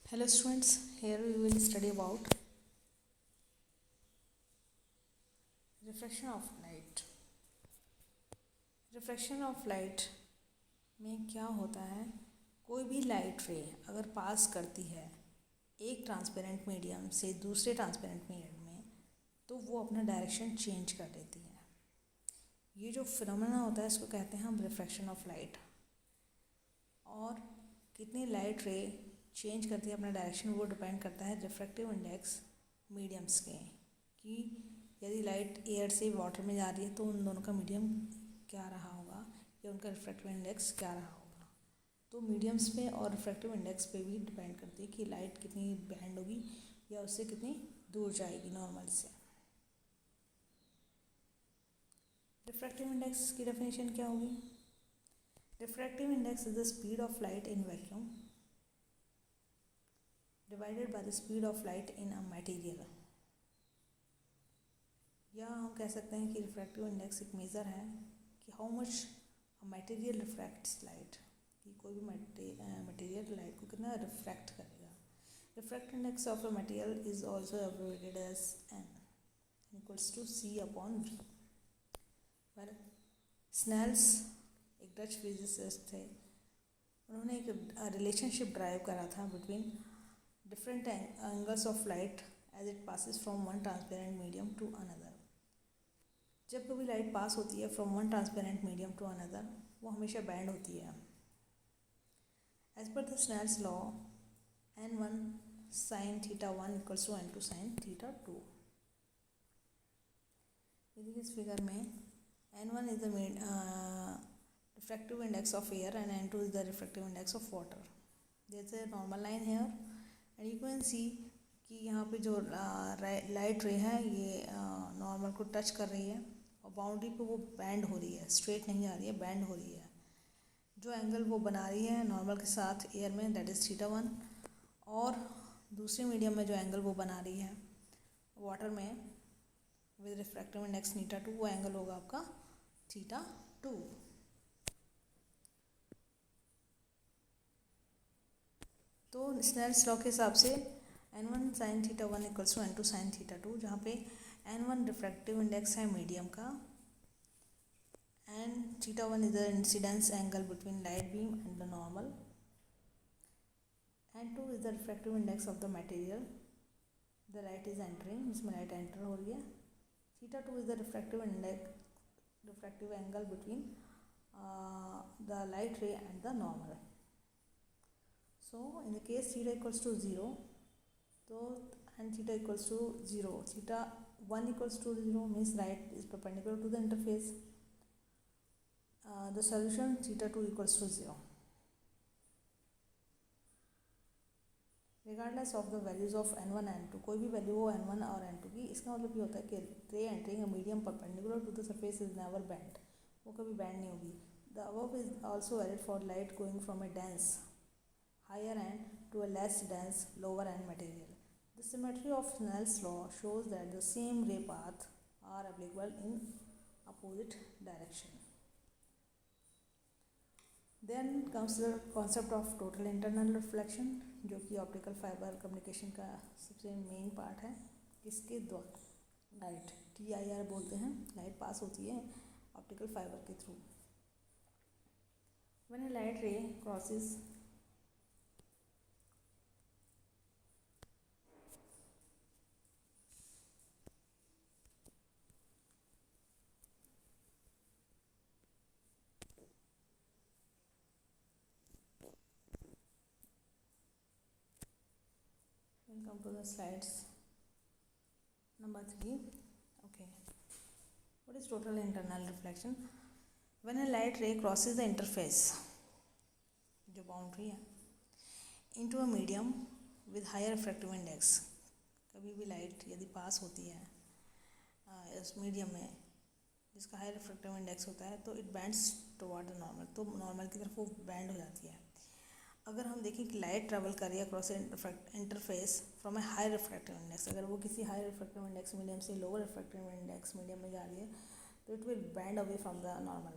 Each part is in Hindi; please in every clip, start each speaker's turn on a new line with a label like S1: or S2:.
S1: Hello students, here we will study about refraction of light. Refraction of light में क्या होता है, कोई भी लाइट रे अगर पास करती है एक ट्रांसपेरेंट मीडियम से दूसरे ट्रांसपेरेंट मीडियम में तो वो अपना डायरेक्शन चेंज कर देती है। ये जो फिनोमेना होता है इसको कहते हैं हम रिफ्रैक्शन ऑफ लाइट। और कितनी लाइट रे चेंज करती है अपना डायरेक्शन वो डिपेंड करता है रिफ्रैक्टिव इंडेक्स मीडियम्स के, कि यदि लाइट एयर से वाटर में जा रही है तो उन दोनों का मीडियम क्या रहा होगा या उनका रिफ्रैक्टिव इंडेक्स क्या रहा होगा। तो मीडियम्स पे और रिफ्रैक्टिव इंडेक्स पे भी डिपेंड करती है कि लाइट कितनी बैंड होगी या उससे कितनी दूर जाएगी नॉर्मल से। रिफ्रैक्टिव इंडेक्स की डेफिनेशन क्या होगी? Refractive index is the speed of light in vacuum divided by the speed of light in a material। या हम कह सकते हैं कि रिफ्रैक्टिव इंडेक्स एक मेज़र है कि how much a material refracts light, कि कोई भी मटेरियल लाइट को कितना रिफ्रैक्ट करेगा। Refractive index of a material is also abbreviated as n equals to c upon v. Well, Snell's एक डच फिजिसिस्ट थे, उन्होंने एक रिलेशनशिप ड्राइव करा था between different angles of light as it passes from one transparent medium to another। जब कभी लाइट पास होती है from one transparent medium to another वो हमेशा बैंड होती है। As per the Snell's law, n1 sin theta 1 equals to n2 sin theta 2। देखिए इस फिगर में n1 is the refractive index of air and n2 is the refractive index of water। There is a normal line here and you can see कि यहाँ पे जो लाइट रे है ये नॉर्मल को टच कर रही है और बाउंड्री पे वो बैंड हो रही है, स्ट्रेट नहीं आ रही है, बैंड हो रही है। जो एंगल वो बना रही है नॉर्मल के साथ एयर में दैट इज़ थीटा 1, और दूसरे मीडियम में जो एंगल वो बना रही है वाटर में विद रिफ्रैक्टिव इंडेक्स थीटा 2 वो एंगल होगा आपका थीटा 2। तो स्नेल्स लॉ के हिसाब से n1 sin theta 1 equals to n2 sin theta 2, जहाँ पे n1 रिफ्रैक्टिव इंडेक्स है मीडियम का and theta 1 is the incidence angle between light beam and the normal, n2 is the refractive index of the material the light is entering, जिसमें लाइट एंटर हो रही है। Theta 2 is the refractive angle between the light ray and the normal. So in the case theta equals to 0, so and theta equals to 0, theta 1 equals to 0 means light is perpendicular to the interface। The solution theta 2 equals to 0 regardless of the values of n1 and n2। कोई भी वैल्यू हो n1 और n2 की, इसका मतलब ये होता है कि ray entering a medium perpendicular to the surface is never bend, वो कभी बैंड नहीं होगी। The above is also valid for light going from a dense higher end to a less dense lower end material। The symmetry of Snell's law shows that the same ray paths are applicable in opposite direction। Then comes the concept of total internal reflection, जो कि ऑप्टिकल फाइबर कम्युनिकेशन का सबसे मेन पार्ट है। किसके द्वारा? लाइट, TIR बोलते हैं, लाइट पास होती है ऑप्टिकल फाइबर के through. When a light ray crosses Welcome to the slides number 3। Okay, what is total internal reflection? When a light ray crosses the interface, जो बाउंड्री है, into a medium with higher refractive index, कभी भी लाइट यदि पास होती है इस मीडियम में जिसका हाई रिफ्रैक्टिव इंडेक्स होता है तो it bands toward the normal, तो नॉर्मल की तरफ वो बैंड हो जाती है। अगर हम देखें कि लाइट ट्रेवल कर रही है cross interface from a high refractive index, अगर वो किसी हाई रिफ्रैक्टिव इंडेक्स मीडियम से लोअर रिफ्रैक्टिव इंडेक्स मीडियम में जा रही है तो it will bend away from the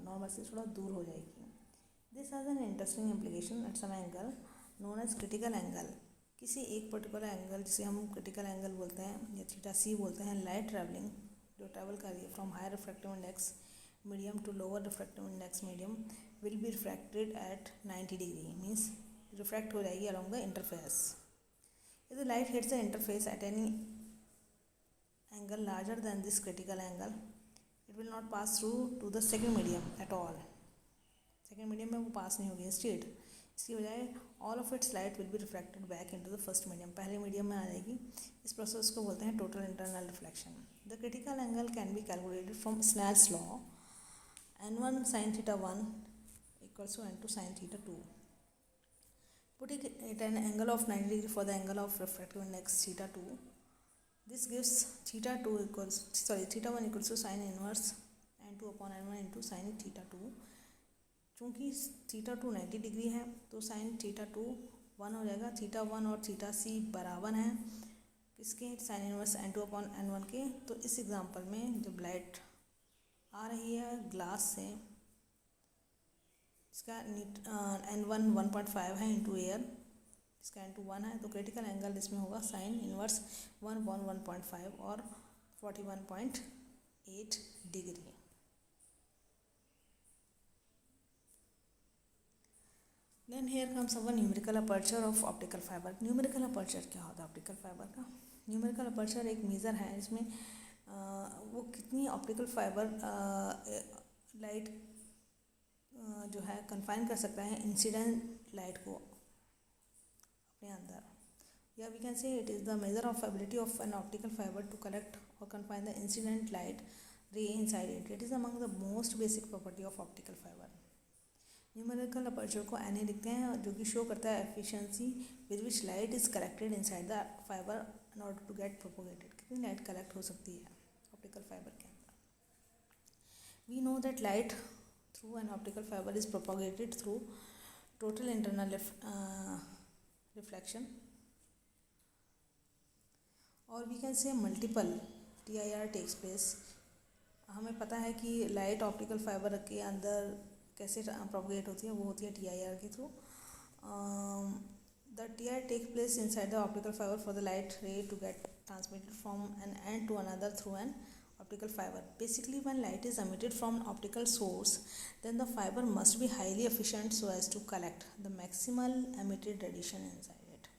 S1: normal से थोड़ा दूर हो जाएगी। This has an interesting implication at some angle known as critical angle, किसी एक पर्टिकुलर एंगल जिसे हम क्रिटिकल एंगल बोलते हैं या थीटा सी बोलते हैं, लाइट ट्रैवलिंग जो ट्रैवल कर रही है from higher refractive index medium to lower refractive index medium will be refracted at 90 degree, means refract हो जाएगी along the interface. If the light hits the interface at any angle larger than this critical angle, it will not pass through to the second medium at all. Second medium में वो पास नहीं होगी. इंस्टेड इसकी बजाय all of its light will be refracted back into the first medium, पहले मीडियम में आ जाएगी. इस प्रोसेस को बोलते हैं total internal reflection. The critical angle can be calculated from Snell's law. n1 sin theta 1 equals to n2 sin theta 2. Putting it an angle of 90 degree for the angle of refractive index theta 2. This gives theta 1 equals to sin inverse n2 upon n1 into sin theta 2. चूँकि थीटा 2 90 डिग्री है तो साइन थीटा 2 1 हो जाएगा. थीटा 1 और थीटा सी बराबर हैं किसके, sine inverse n2 upon n1 के. तो इस एग्जांपल में जब लाइट आ रही है ग्लास से, इसका n1 1.5 है इंटू एयर, इसका n2 1 है, तो क्रिटिकल एंगल इसमें होगा साइन इनवर्स 1 अपॉन 1.5 और 41.8 degree. Then here comes our numerical aperture of optical fiber. Numerical aperture क्या होता है ऑप्टिकल फाइबर का? न्यूमेरिकल अपर्चर एक मेज़र है जिसमें वो कितनी ऑप्टिकल फाइबर लाइट जो है कन्फाइन कर सकता है इंसिडेंट लाइट को अपने अंदर. या we can say it is the major of ability of an optical fibre to collect और confine the incident light ray inside it. It is among the most basic property of optical fibre. Numerical aperture को एन लिखते हैं जो कि शो करता है efficiency with which light is collected inside the fibre in order to get propagated. कितनी लाइट कलेक्ट हो सकती है ऑप्टिकल फाइबर के अंदर. We know that light through an optical fibre is propagated through total internal reflection और we can say multiple TIR takes place. हमें पता है कि लाइट ऑप्टिकल फाइबर के अंदर कैसे प्रोपगेट होती है, वो होती है TIR के through. The TIR take place inside the optical fibre for the light ray to get transmitted from an end to another through an optical fibre. Basically when light is emitted from an optical source then the fiber must be highly efficient so as to collect the maximal emitted radiation inside it.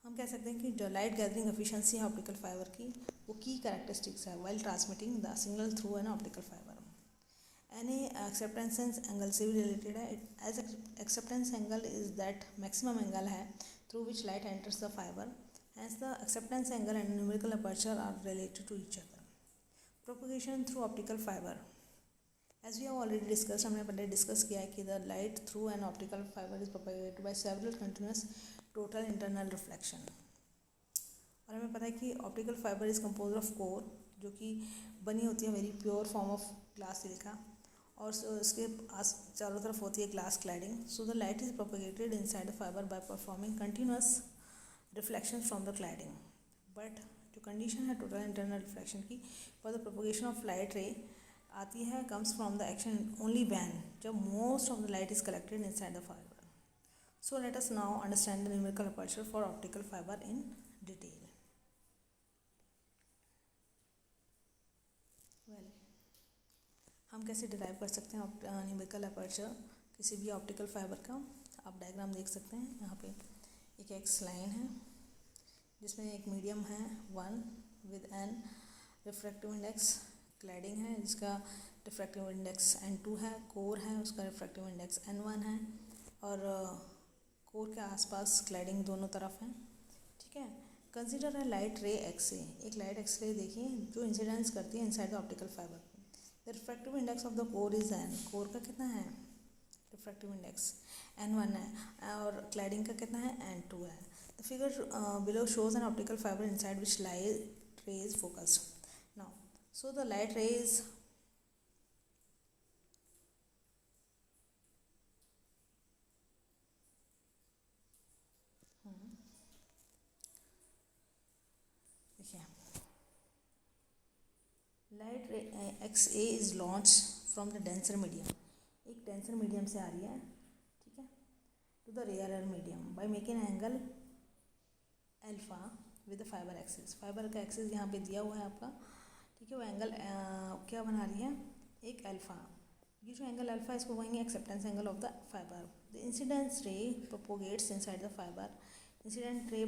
S1: हम कह सकते हैं कि जो लाइट गैदरिंग एफिशिएंसी है ऑप्टिकल फाइबर की वो की कैरेक्टरिस्टिक्स है while transmitting the signal through an optical fiber. NA acceptance angle से भी रिलेटेड है. As acceptance angle is that maximum angle है through which light enters the fibre. Hence the acceptance angle and numerical aperture are related to each other. Propagation through optical fibre as we have already discuss, हमने पहले डिस्कस किया है कि the light through an optical fibre is propagated by several continuous total internal reflection. और हमें पता है कि optical fibre is compose of core जो कि बनी होती है very pure form of glass silica और उसके चारों तरफ होती है glass cladding. So the light is propagated inside the fibre by performing continuous reflection from the cladding. But जो कंडीशन है टोटल इंटरनल रिफ्लेक्शन की for the propagation of light ray आती है comes from the action only when जब most of the light is collected inside the fibre. So let us now understand the numerical aperture for optical fibre in detail. हम कैसे डिराइव कर सकते हैं न्यूमेरिकल अपर्चर किसी भी ऑप्टिकल फाइबर का. आप डायग्राम देख सकते हैं. यहाँ पे एक एक्स लाइन है जिसमें एक मीडियम है 1 with an refractive index, cladding है जिसका रिफ्रैक्टिव इंडेक्स n2 है, कोर है उसका रिफ्रैक्टिव इंडेक्स n1 है और कोर के आसपास क्लैडिंग दोनों तरफ हैं. ठीक है. कंसिडर है लाइट रे एक्स-रे. एक लाइट एक्स-रे देखिए जो इंसिडेंस करती है inside the optical fibre. The refractive index of the core is n. Core का कितना है रिफ्रैक्टिव इंडेक्स n1 है और क्लैडिंग का कितना है n2 है. The figure below shows an optical fibre inside which light ray is focused. Now so the light ray is light ray XA is launch from the denser medium. एक डेंसर मीडियम से आ रही है, ठीक है, to the rarer medium by making angle alpha with the fibre axis. Fibre का एक्सिस यहाँ पे दिया हुआ है आपका, ठीक है। वो एंगल क्या बना रही है, एक अल्फ़ा। ये जो एंगल अल्फ़ा इसको कहेंगे acceptance angle of the fibre. The incidence ray propagates inside the fibre. Incident ray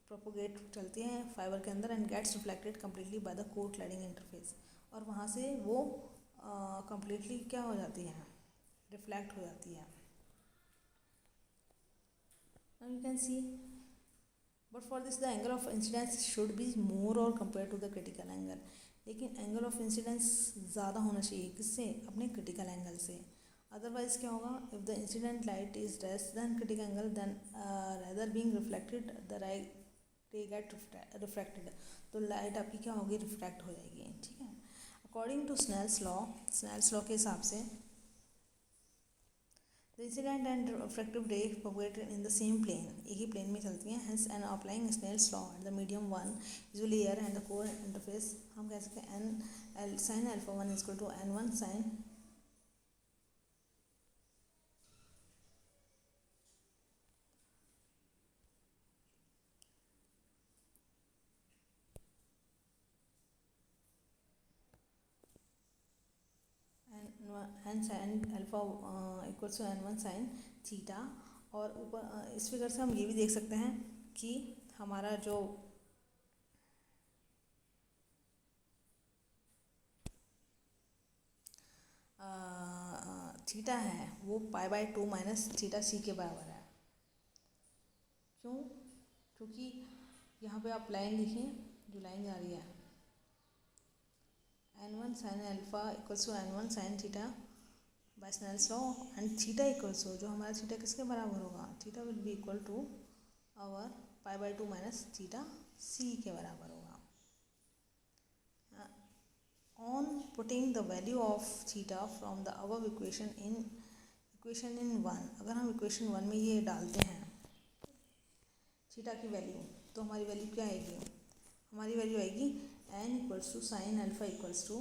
S1: propagate चलती हैं फाइबर के अंदर and gets reflected completely by the core cladding interface. और वहाँ से वो कम्प्लीटली क्या हो जाती है, रिफ्लेक्ट हो जाती है। Now you can see, but for this the angle of incidence should be more or compared to the critical angle। लेकिन एंगल ऑफ इंसिडेंस ज़्यादा होना चाहिए, किससे, अपने क्रिटिकल एंगल से। अदरवाइज क्या होगा, if the incident light is less than critical angle then rather being reflected the ray get refracted, तो लाइट आपकी क्या होगी, रिफ्रैक्ट हो जाएगी, ठीक है। अकॉर्डिंग टू स्नेल्स लॉ के हिसाब से the incident and refractive ray propagated in the same plane, एक ही प्लेन में चलती हैं। Hence n applying Snell's law at the medium one usually air and the core interface, हम कह सकते हैं n sine alpha one is equal to N one sine n sine alpha equals to N one sine theta. और ऊपर इस फिगर से हम ये भी देख सकते हैं कि हमारा जो थीटा है वो पाई बाय 2 माइनस थीटा सी के बराबर है। क्यों, क्योंकि यहाँ पे आप लाइन लिखिए, जो लाइन जा रही है N one sine alpha equals to N one sine theta by Snell's law and theta equals to, जो हमारा थीटा किसके बराबर होगा, theta will be equal to our pi by 2 minus theta C के बराबर होगा। On putting the value of theta from the above equation in one, अगर हम इक्वेशन 1 में ये डालते हैं थीटा की वैल्यू, तो हमारी वैल्यू क्या आएगी, हमारी वैल्यू आएगी n equals to sine alpha equals to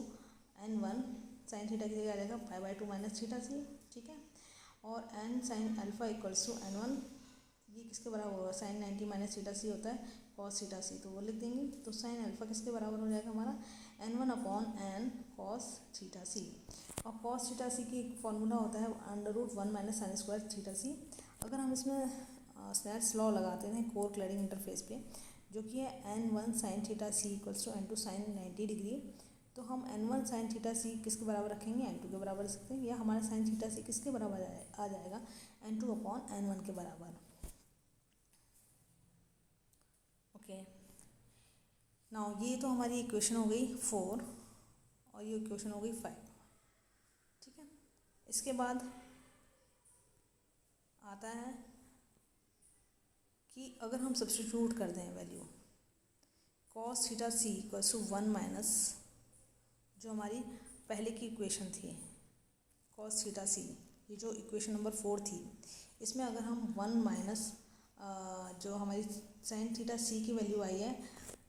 S1: N one sine theta की जगह आ जाएगा pi by 2 minus theta c, ठीक है। और n sine alpha equals to N one, ये किसके बराबर होगा, साइन 90 माइनस थीटा सी होता है कॉस थीटा सी, तो वो लिख देंगे। तो साइन अल्फा किसके बराबर हो जाएगा हमारा, N one upon N cos theta C. और कॉस थीटा सी की एक फॉर्मूला होता है under root 1 minus sine square theta C. अगर हम इसमें स्नेल्स लॉ लगाते हैं कोर क्लैडिंग इंटरफेस पे, जो कि है N one sine theta c equals to n two sine 90 degree, तो हम n one sine theta c किसके बराबर रखेंगे, एन टू के बराबर रख सकते हैं, या हमारा साइन थीटा सी किसके बराबर आ जाएगा, n two upon N one के बराबर। ओके, नाउ ये तो हमारी इक्वेशन हो गई 4 और ये इक्वेशन हो गई 5, ठीक है। इसके बाद आता है कि अगर हम सब्स्टिट्यूट कर दें value cos theta c equals to 1 minus जो हमारी पहले की इक्वेशन थी कॉस थीटा सी, ये जो इक्वेशन नंबर 4 थी, इसमें अगर हम 1 माइनस जो हमारी साइन थीटा सी की वैल्यू आई है,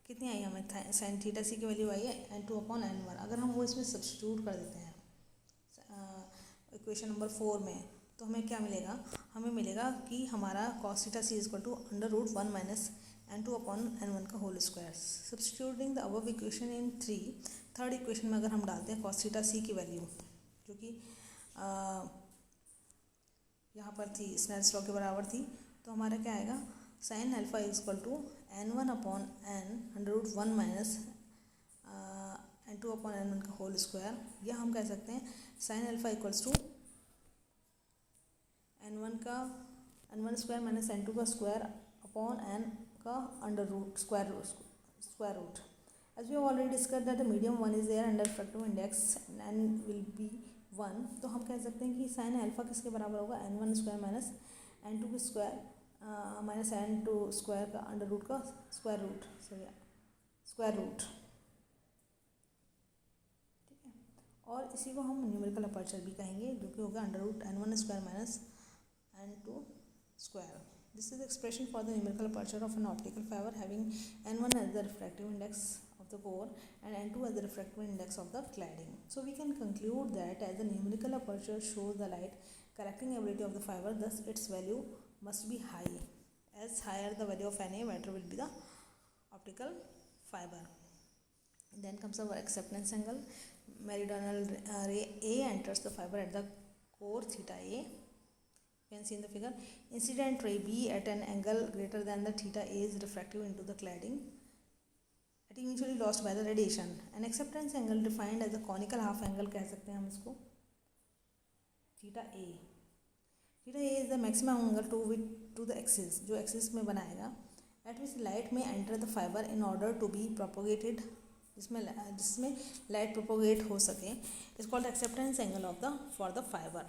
S1: कितनी आई हमें साइन थीटा सी की वैल्यू आई है n two upon N one, अगर हम वो इसमें सब्स्टिट्यूट कर देते हैं इक्वेशन नंबर 4 में, तो हमें क्या मिलेगा, हमें मिलेगा कि हमारा cos theta C is equal to under root 1 minus N two upon N one का whole square. Substituting the above equation in 3, third equation में अगर हम डालते हैं कॉस थीटा सी की वैल्यू, जो कि यहाँ पर थी स्नेल्स लॉ के बराबर थी, तो हमारा क्या आएगा, sine alpha is equal to N one upon n under root 1 minus N two upon N one का होल स्क्वायर, या हम कह सकते हैं sine alpha equals to N one square minus N two का स्क्वायर अपॉन एन का under root square root. As we already discuss that the medium 1 is there under refractive index n will be 1, तो हम कह सकते हैं कि साइन अल्फा किसके बराबर होगा, N one square minus N two के square minus N two square का अंडर रूट का स्क्वायर रूट, ठीक है। और इसी को हम न्यूमेरिकल अपर्चर भी कहेंगे, जो कि होगा under root n one square minus N two square. This is expression for the numerical aperture of an optical fibre having n one as the refractive index of the core and n2 as the refractive index of the cladding. So we can conclude that as the numerical aperture shows the light correcting ability of the fiber, thus its value must be high, as higher the value of Na, better will be the optical fiber. Then comes our acceptance angle. Meridional ray A enters the fiber at the core theta A. You can see in the figure. Incident ray B at an angle greater than the theta A is refractive into the cladding, it eventually lost by the radiation. An acceptance angle defined as a conical half angle कह सकते हैं हम इसको, theta A. Theta A is the maximum angle to the axis, जो axis में बनाएगा, at which light may enter the fiber in order to be propagated, जिसमें light propagate हो सके, is called acceptance angle of the for the fiber.